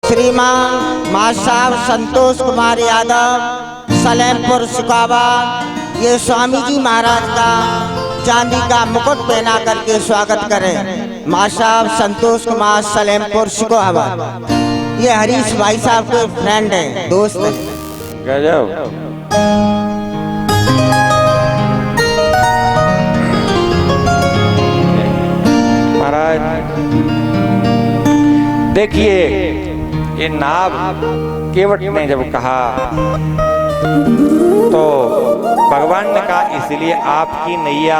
श्रीमान मां साहब संतोष कुमार यादव सलेमपुर सिकावा, ये स्वामी जी महाराज का चांदी का मुकुट पहना करके स्वागत करें। मां साहब संतोष कुमार सलेमपुर सिकावा, ये हरीश भाई साहब के फ्रेंड हैं, दोस्त हैं। गजब। महाराज देखिए, ये नाभ केवट ने जब कहा तो भगवान ने कहा इसलिए आपकी नैया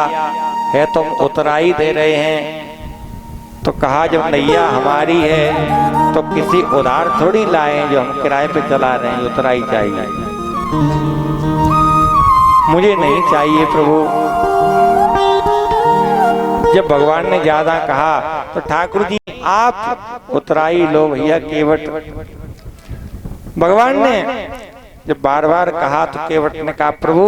है, तुम उतराई दे रहे हैं। तो कहा जब नैया हमारी है तो किसी उधार थोड़ी लाए जो हम किराए पे चला रहे हैं, उतराई चाहिए। मुझे नहीं चाहिए प्रभु। जब भगवान ने ज्यादा कहा तो ठाकुर जी आप उतराई लो भैया केवट। भगवान ने जब बार बार कहा तो केवट ने कहा प्रभु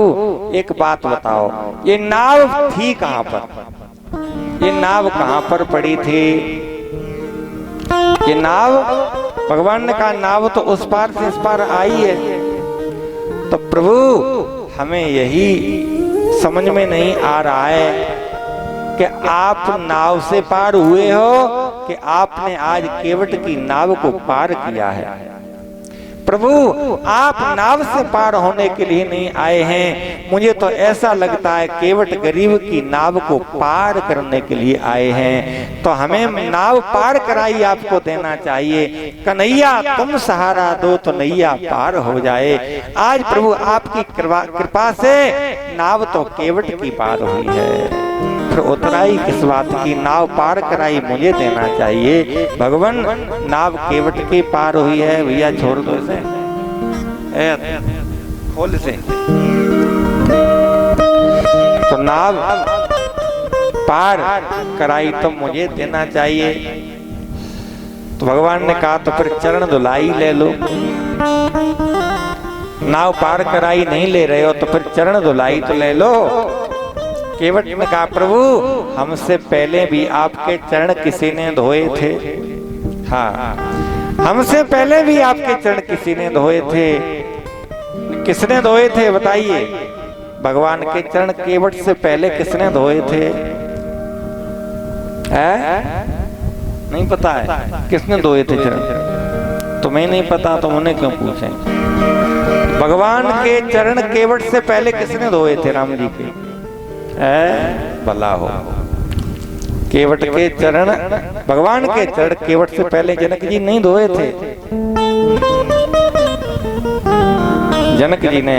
एक बात बताओ, ये नाव थी कहां पर, ये नाव कहां पर पड़ी थी? ये नाव, भगवान ने कहा नाव तो उस पार से इस पार आई है। तो प्रभु हमें यही समझ में नहीं आ रहा है कि आप नाव से पार हुए हो कि आपने आज केवट की नाव को पार किया है। प्रभु आप नाव से पार होने के लिए नहीं आए हैं, मुझे तो ऐसा लगता है केवट गरीब की नाव को पार करने के लिए आए हैं। तो हमें नाव पार कराई आपको देना चाहिए। कन्हैया तुम सहारा दो तो नैया पार हो जाए। आज प्रभु आपकी कृपा से नाव तो केवट की पार हुई है, फिर उतराई किस बात की? नाव पार कराई मुझे देना चाहिए। भगवान नाव केवट की पार हुई है, भैया छोड़ दो इसे, खोल से। तो नाव पार कराई तो मुझे देना चाहिए। तो भगवान ने कहा तो फिर चरण धुलाई ले लो। नाव पार कराई नहीं ले रहे हो तो फिर चरण धुलाई तो ले लो। केवट ने कहा प्रभु हमसे पहले भी आपके चरण किसी ने धोए थे। हाँ, हमसे पहले भी आपके चरण किसी ने धोए थे। किसने धोए थे बताइए? भगवान के चरण केवट से पहले किसने धोए थे? नहीं पता है किसने धोए थे चरण? तुम्हें नहीं पता तो उन्हें क्यों पूछें? भगवान के चरण केवट से पहले किसने धोए थे? राम जी के भला हो। केवट के चरण, भगवान के चरण केवट से पहले जनक जी नहीं धोए थे। जनक जी ने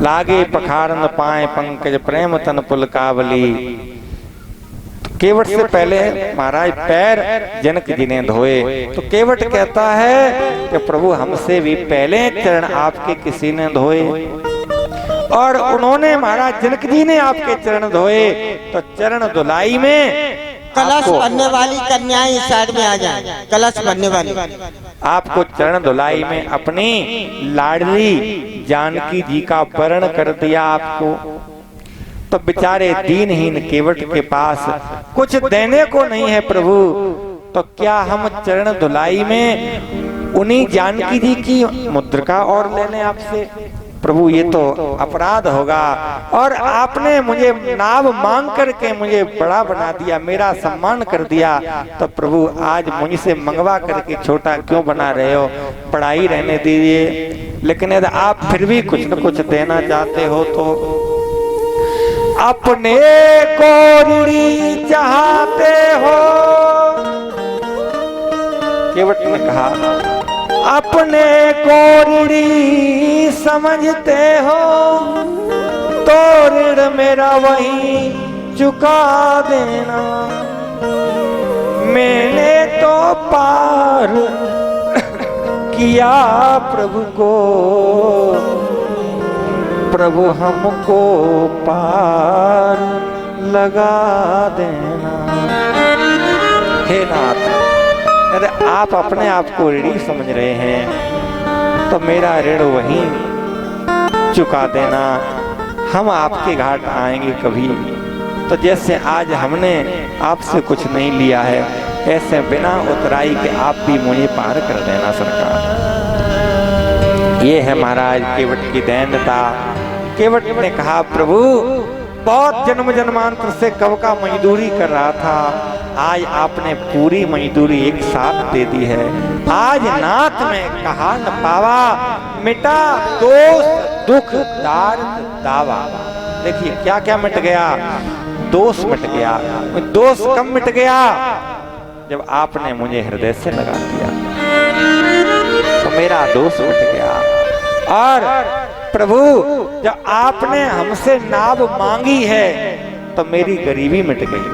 लागे पखारन पाए पंकज प्रेम तन पुलकावली। केवट से पहले महाराज पैर जनक जी ने धोए। तो केवट कहता है कि प्रभु हमसे भी पहले चरण आपके किसी ने धोए और उन्होंने महाराज जनक जी ने आपके चरण धोए। तो चरण धुलाई में कलश बनने वाली कन्याएं इस साइड में आ जाए। कलश बनने वाली आपको चरण धुलाई में अपनी लाडली जानकी जी का वर्ण कर दिया आपको। तो बेचारे दीनहीन केवट के पास कुछ देने को नहीं है प्रभु। तो क्या हम चरण धुलाई में उन्हीं जानकी जी की मुद्रिका और ले लें आपसे? प्रभु ये तो अपराध होगा। और आपने मुझे नाव मांग करके मुझे बड़ा बना दिया, मेरा सम्मान कर दिया। तो प्रभु आज मुझसे मंगवा करके छोटा क्यों बना रहे हो? पढ़ाई रहने दीजिए। लेकिन यदि आप फिर भी कुछ न कुछ देना चाहते हो तो अपने को ऋणी चाहते हो। केवट ने कहा अपने को ऋणी समझते हो तो ऋण मेरा वही चुका देना। मैंने तो पार किया प्रभु को, प्रभु हमको पार लगा देना। हे नाथ, यदि आप अपने आप को ऋणी समझ रहे हैं तो मेरा ऋण वहीं चुका देना। हम आपके घाट आएंगे कभी। तो जैसे आज हमने आपसे कुछ नहीं लिया है, ऐसे बिना उतराई के आप भी मुझे पार कर देना सरकार। ये है महाराज केवट की दैनता। केवट ने कहा प्रभु बहुत जन्म जन्मांतर से कब का मजदूरी कर रहा था, आज आपने पूरी मजदूरी एक साथ दे दी है। आज नाथ में कहा न पावा, मिटा दोष दुख दार्द दावा। देखिए क्या क्या मिट गया, दोष मिट गया। दोष कब मिट गया, जब आपने मुझे हृदय से लगा दिया तो मेरा दोष मिट गया। और प्रभु जब आपने हमसे नाव मांगी है तो मेरी गरीबी मिट गई,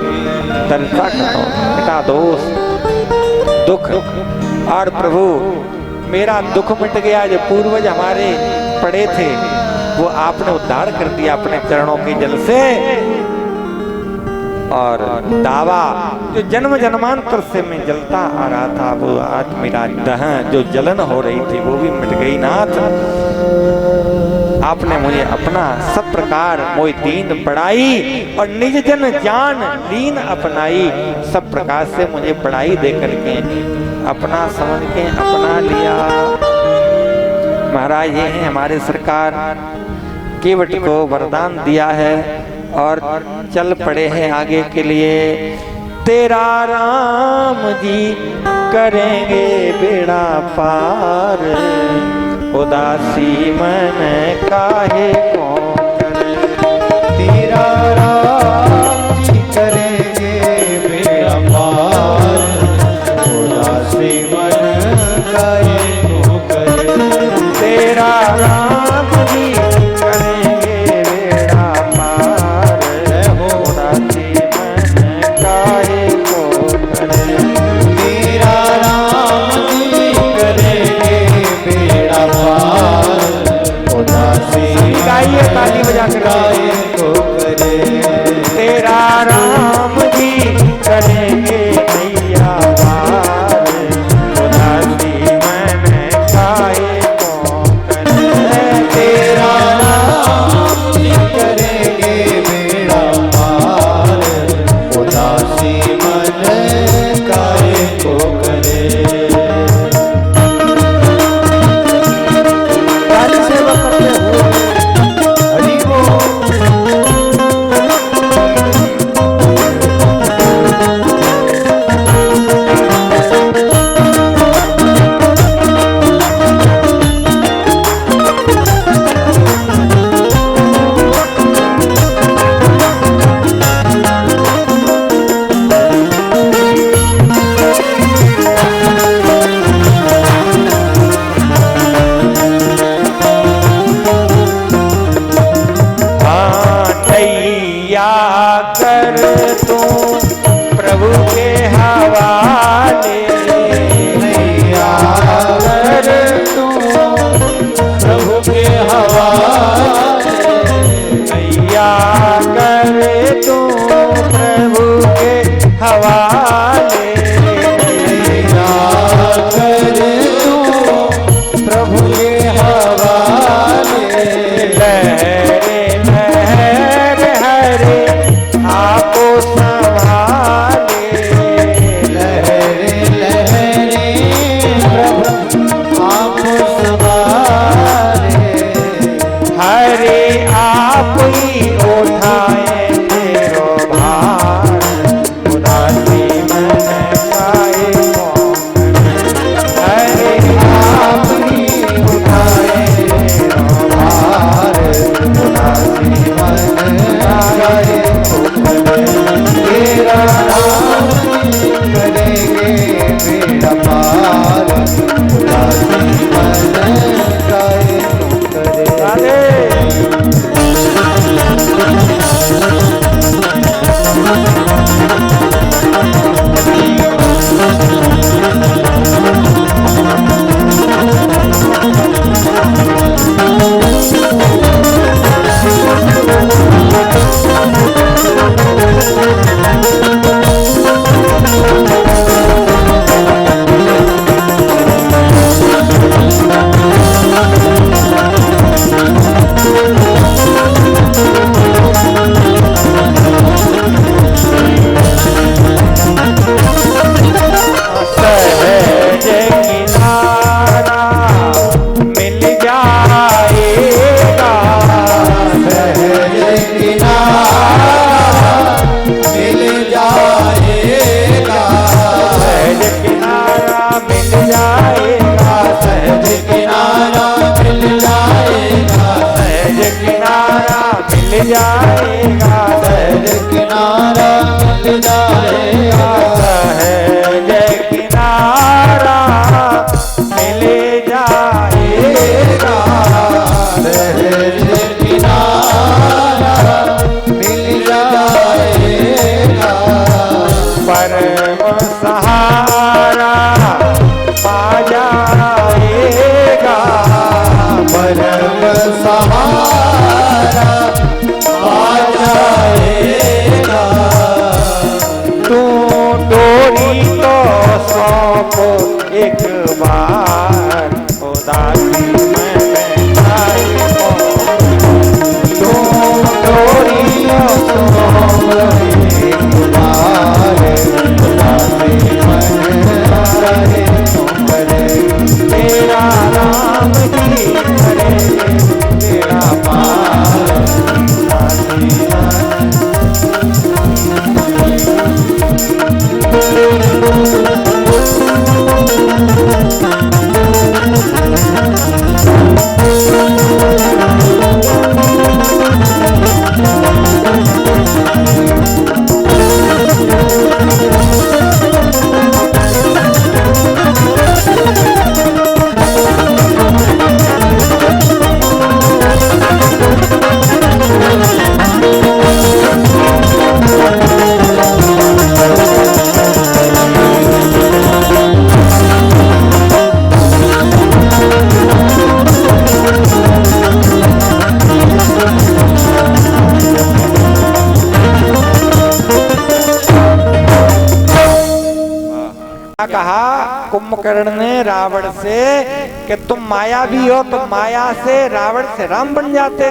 दरिद्रता खत्म, मिटा दोष दुख। और प्रभु मेरा दुख मिट गया, जो पूर्वज हमारे पड़े थे वो आपने उद्धार कर दिया अपने चरणों के जल से। और दावा जो जन्म जन्मांतर से मैं जलता आ रहा था, वो आज मेरा दहन जो जलन हो रही थी वो भी मिट गई नाथ। आपने मुझे अपना सब प्रकार मोहि दीन पढ़ाई और निज जन जान लीन अपनाई। सब प्रकार से मुझे पढ़ाई दे करके अपना समझ के अपना लिया। महाराज ये है हमारे सरकार, केवट को वरदान दिया है और चल पड़े हैं आगे के लिए। तेरा राम जी करेंगे बेड़ा पार, उदासी मन काहे को करे। तेरा राम जी करेंगे बेड़ा पार, उदासी मन काहे को करे। तेरा राम जी करेंगे बेड़ा पार, उदासी मन काहे को करे। तेरा राम जी करेंगे बेड़ा पार, उदासी गाइए ताली बजा कर काहे को करे। तेरा राम जी करेंगे नैया पार, उदासी मन जाएगा, सहज किनारा मिल जाएगा, सहज किनारा मिल जाएगा, सहज किनारा मिल जाएगा, सहज किनारा मिल जाएगा, सहज किनारा मिल जाएगा, परम सहारा पा जाएगा, परम सहारा आ जाएगा, तू डोरी तो सौंप एक बार, उदासी में बैठाई हो, तू डोरी सौंप एक बार, उदासी मन रहे तो करे, तेरा राम जी करे तेरा पार, उदासी मन कहा कुंभकर्ण ने रावण से कि तुम मायावी हो, तो माया से रावण से राम बन जाते,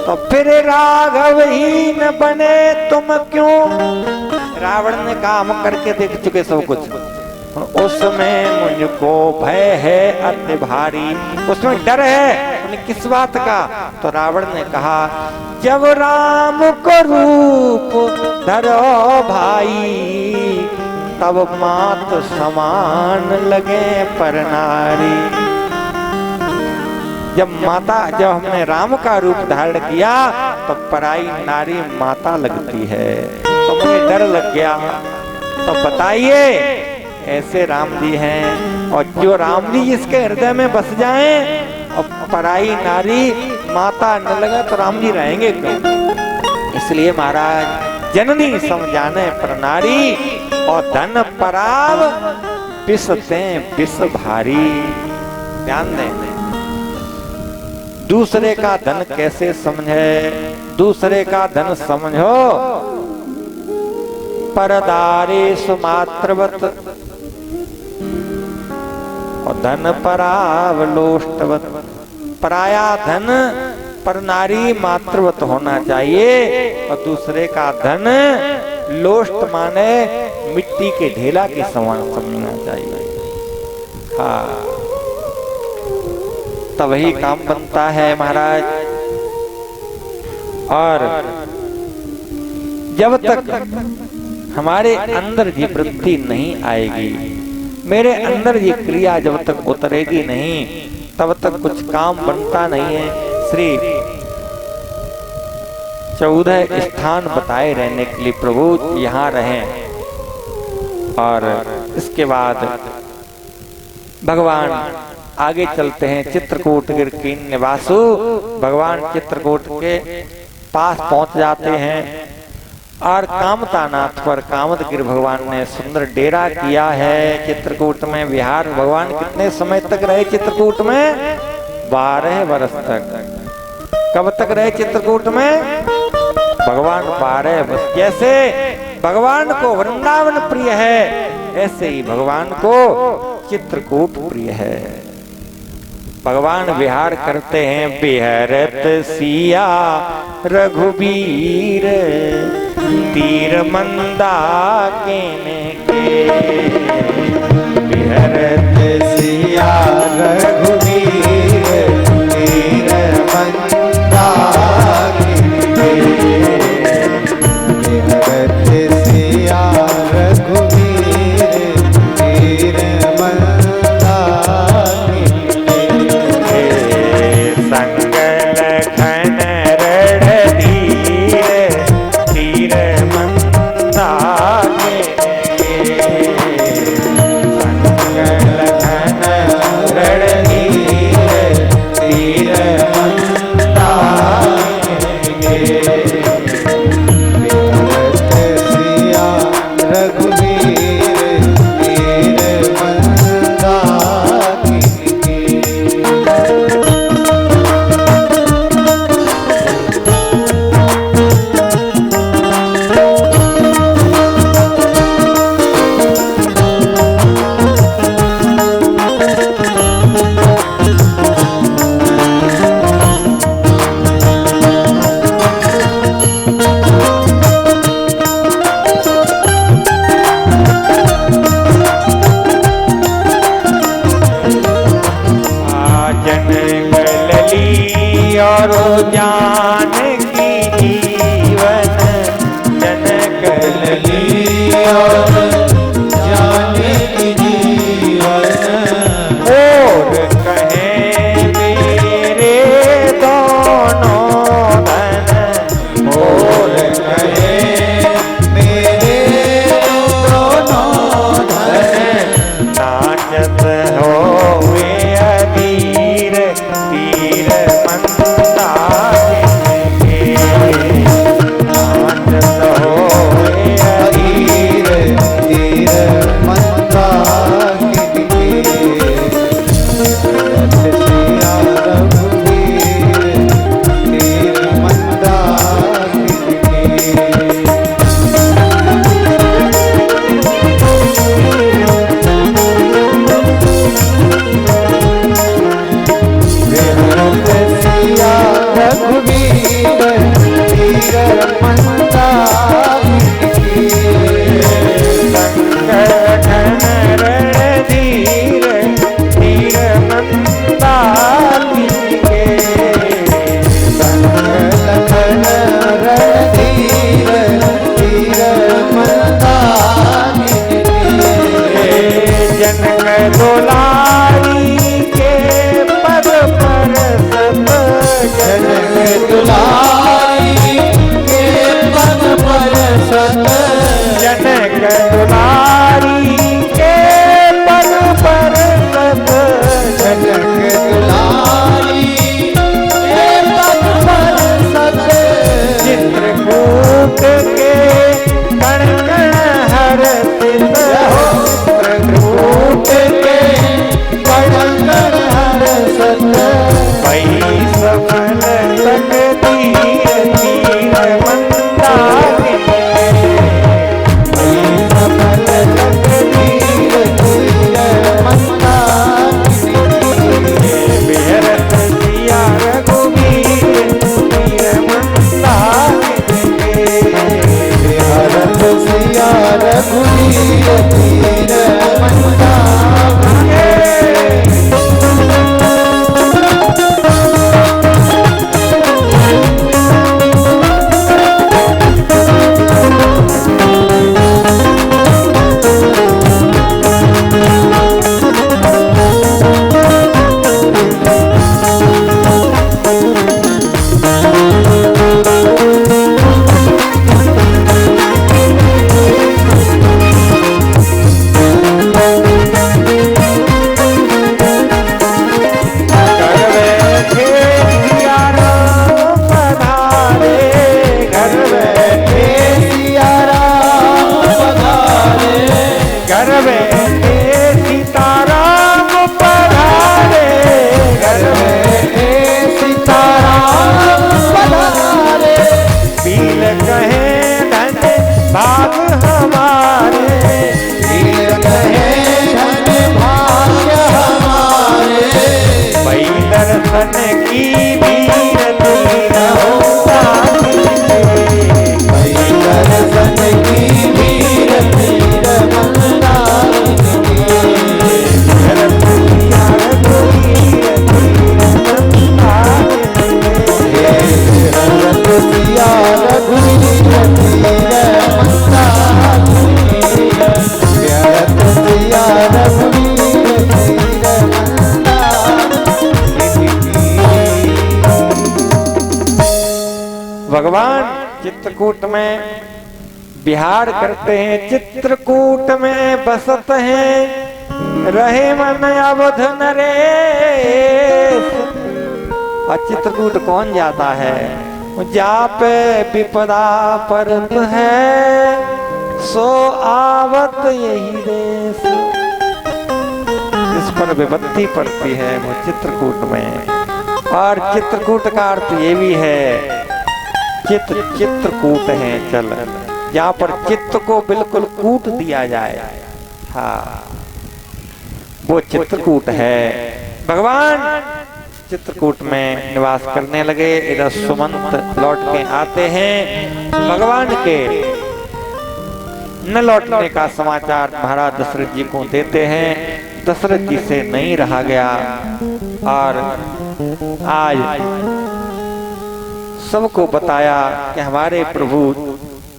तो फिर राघव ही न बने तुम क्यों? रावण ने कहा हम करके देख चुके सब कुछ, उसमें मुझको भय है अति भारी, उसमें डर है, किस बात का? तो रावण ने कहा जब राम को रूप धरो भाई, तब मात समान लगे पर नारी। जब हमने राम का रूप धारण किया तो पराई नारी माता लगती है, तो मुझे डर लग गया। तो बताइए ऐसे राम जी हैं, और जो राम जी जिसके हृदय में बस जाएं और पराई नारी माता न लगे तो राम जी रहेंगे क्यों? इसलिए महाराज जननी समझाने पर नारी, और धन पराव पिसते पिस भारी। ध्यान दें, दूसरे का धन कैसे समझे? दूसरे का धन समझो परदारेषु मात्रवत, और धन परावलोष्टवत। पराया धन पर नारी मात्रवत होना चाहिए, और दूसरे का धन लोष्ट माने मिट्टी के ढेला के समान समझना चाहिए। हाँ, तभी काम बनता है महाराज। और जब तक हमारे अंदर ये वृत्ति नहीं आएगी, मेरे अंदर ये क्रिया जब तक उतरेगी नहीं, तब तक कुछ काम बनता नहीं है। श्री 14 स्थान बताए रहने के लिए प्रभु यहाँ रहें, और इसके बाद भगवान आगे चलते हैं। चित्रकूट गिर की निवासु भगवान चित्रकूट के पास पहुंच जाते हैं, और कामतानाथ पर कामदगिरि भगवान ने सुंदर डेरा किया है। चित्रकूट में विहार भगवान कितने समय तक रहे? चित्रकूट में 12 वर्ष तक। कब तक रहे चित्रकूट में? भगवान 12 वर्ष। जैसे भगवान को वृंदावन प्रिय है, ऐसे ही भगवान को चित्रकूट प्रिय है। भगवान विहार करते हैं। बिहरत सिया रघुबीर, तीर मंदा केने के। बिहरत सिया रघुबीर, तीर मंदा केने के। बिहरत सिया रघुबीर, तीर मंदा के कण कण हर्षित चित्रकूट के कण कण हर्षित भई सफल तकदीर तीर मंदाकिनी सफल तकदीर तीर मंदाकिनी बिहरत सिया रघुवीर तीर मंदाकिनी बिहरत सिया रघुवीर तीर मंदाकिनी भगवान चित्रकूट में विहार करते हैं, चित्रकूट में बसत हैं, रहे मन अवध नरेश। और चित्रकूट कौन जाता है? जा पे विपदा परत है, सो आवत यही देश। जिस पर विपत्ति पड़ती है वो चित्रकूट में। और चित्रकूट का अर्थ ये भी है, चित्रकूट है चल, जहाँ पर चित्त को बिल्कुल कूट दिया जाए, हाँ वो चित्रकूट है। भगवान चित्रकूट में निवास करने लगे। इधर सुमंत लौट के आते हैं। भगवान के न लौटने का समाचार महाराज दशरथ जी को देते हैं। दशरथ जी से नहीं रहा गया और आज सबको बताया कि हमारे प्रभु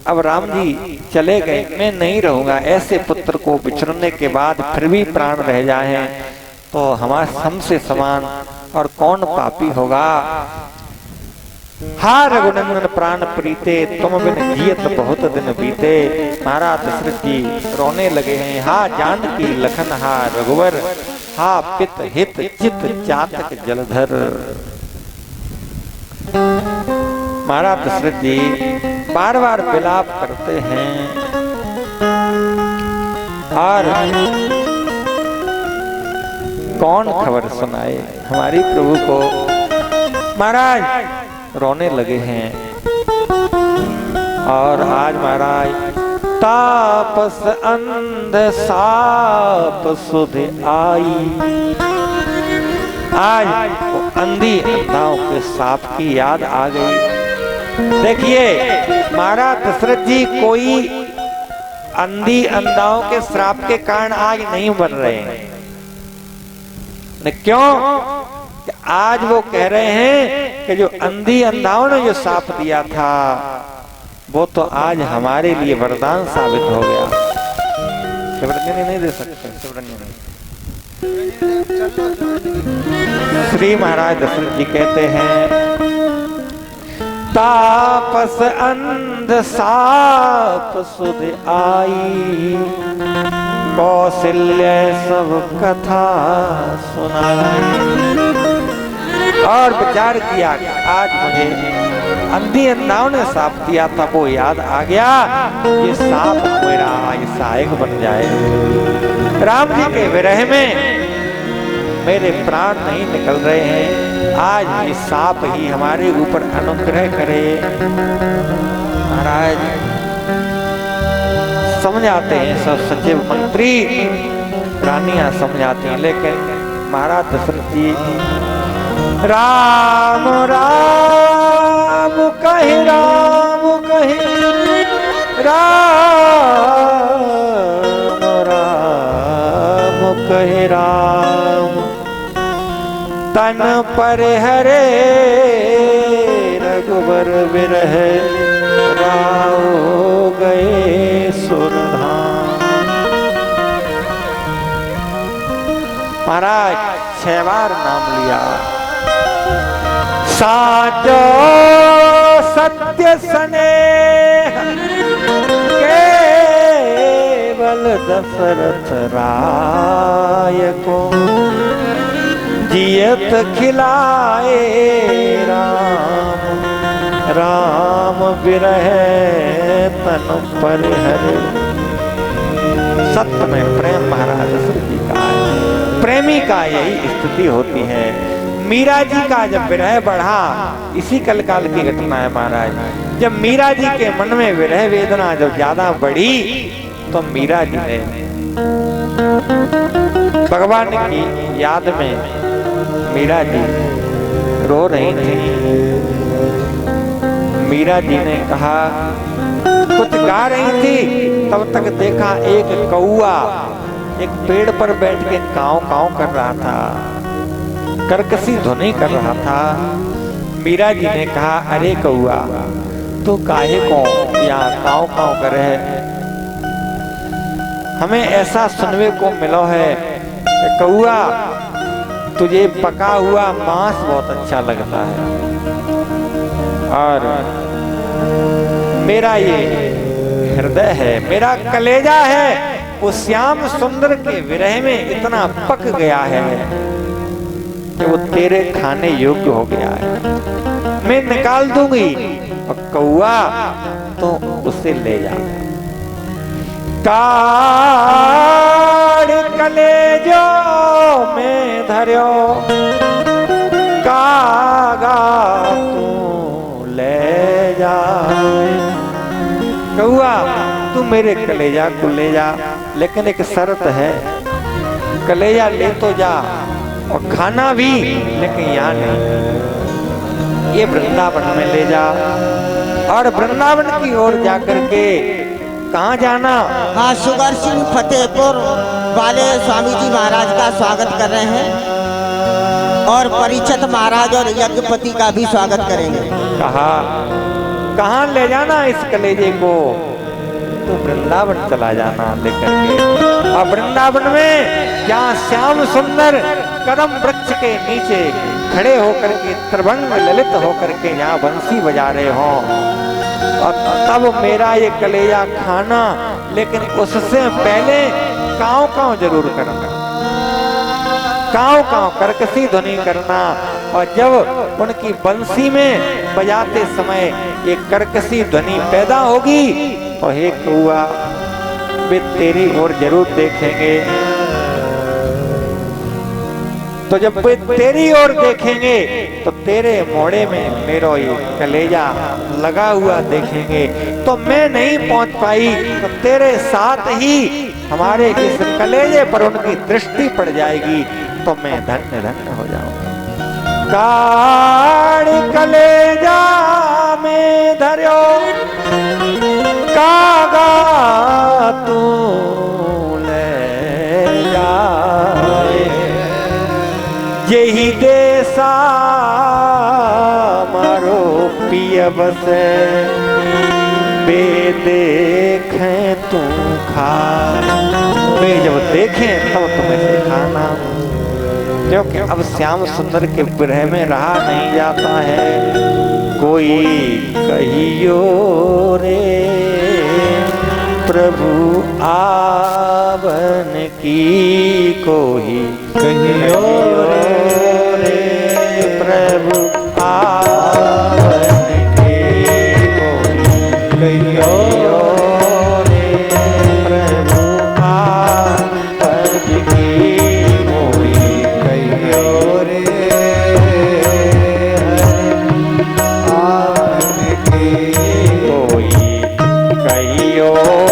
अब राम जी चले गए, मैं नहीं रहूंगा। ऐसे पुत्र को बिछड़ने के बाद फिर भी प्राण रह जाएं तो हमारे हमसे समान और कौन पापी होगा। हा रघुनंदन प्राण प्रीते, तुम बिन जियत बहुत दिन बीते। महाराज दशरथ जी रोने लगे हैं। हा जानकी लखन हा रघुवर, हा पित हित चित चातक जलधर। महाराज दशरथ जी बार बार विलाप करते हैं और कौन खबर सुनाए हमारी प्रभु को। महाराज रोने लगे हैं और आज महाराज तापस अंध साप सुध आई। आज अंधी अंधाओं के साप की याद आ गई। देखिए महाराज दशरथ जी कोई अंधी अंधाओं के श्राप के कारण आज नहीं बन रहे हैं। क्यों? कि आज वो कह रहे हैं कि जो अंधी अंधाओं ने जो साप दिया था वो तो आज हमारे लिए वरदान साबित हो गया। शिवरंजनी नहीं दे सकते, शिवरंजनी। श्री महाराज दशरथ जी कहते हैं तापस अंध साप सुध आई, कौशल्य सब कथा सुनाई। और विचार किया कि आज मुझे अंधी अंधाओं ने साप दिया था, वो याद आ गया, ये साप मेरा ये सहायक बन जाए। राम जी के विरह में मेरे प्राण नहीं निकल रहे हैं, आज ये साप ही हमारे ऊपर अनुग्रह करे। महाराज समझाते हैं सब सचिव मंत्री, रानियां समझाती हैं, लेकिन महाराज दशरथ जी राम राम कहे, राम कहे, राम राम कहे, राम तन पर हरे रघुबर विरह राव गए सुरधाम। महाराज 6 बार नाम लिया। साचो सत्य स्नेह केवल दशरथ राय को, जियत खिलाए राम, राम विरह तन पर हरे। सत्य में प्रेम महाराज दशरथ जी का है। प्रेमी का यही स्थिति होती है। मीरा जी का जब विरह बढ़ा, इसी कलकाल की घटना है महाराज। जब मीरा जी के मन में विरह वेदना जब ज्यादा बढ़ी, तो मीरा जी ने भगवान की याद में मीरा जी रो रही थी। मीरा जी ने कहा, कुछ गा रही थी, तब तक देखा एक कौआ एक पेड़ पर बैठ के काव काव कर रहा था, कर्कशी ध्वनि कर रहा था। मीरा जी ने कहा, अरे कौआ तू काहे को यहाँ काव काव कर रहे? हमें ऐसा सुनने को मिला है कि कौआ तुझे पका हुआ मांस बहुत अच्छा लगता है, और मेरा ये हृदय है, मेरा कलेजा है, वो श्याम सुंदर के विरह में इतना पक गया है कि वो तेरे खाने योग्य हो गया है। मैं निकाल दूंगी, और कौआ तो उसे ले जा। काढ़ कलेजो में धर्यो, कागा तू ले जा। कौआ तू मेरे कलेजा को ले जा, लेकिन एक शर्त है, कलेजा ले तो जा और खाना भी, लेकिन यहाँ नहीं, ये वृंदावन में ले जा। और वृंदावन की ओर जाकर के कहाँ जाना? हाँ, सुगर सिंह फतेहपुर वाले स्वामी जी महाराज का स्वागत कर रहे हैं, और परीक्षित महाराज और यज्ञपति का भी स्वागत करेंगे। कहाँ ले जाना इस कलेजे को? तो वृंदावन चला जाना लेकर के। और वृंदावन में जहाँ श्याम सुंदर कदम वृक्ष के नीचे खड़े होकर के त्रिभंग ललित होकर के यहाँ बंसी बजा रहे हो, और तब मेरा ये कलेजा खाना, लेकिन उससे पहले काव काव जरूर करना, काव काव कर्कशी ध्वनि करना। और जब उनकी बंसी में बजाते समय ये कर्कशी ध्वनि पैदा होगी, और हे कौआ वे तेरी ओर जरूर देखेंगे। तो जब वे तेरी ओर देखेंगे तो तेरे मोड़े में मेरा ये कलेजा लगा हुआ देखेंगे, तो मैं नहीं पहुंच पाई, तो तेरे साथ ही हमारे इस कलेजे पर उनकी दृष्टि पड़ जाएगी, तो मैं धन्य धन्य हो जाऊंगा। काढ़ कलेजा में धर्यो, कागा तू ले जाए। यही देसा मारो पिय बसे, बे देखें तू खा। वे जब देखें तब तुम्हें से खाना, क्योंकि अब श्याम सुंदर के विरह में रहा नहीं जाता है। कोई कहियो रे प्रभु आवन की, कोई कहियो रे प्रभु करियो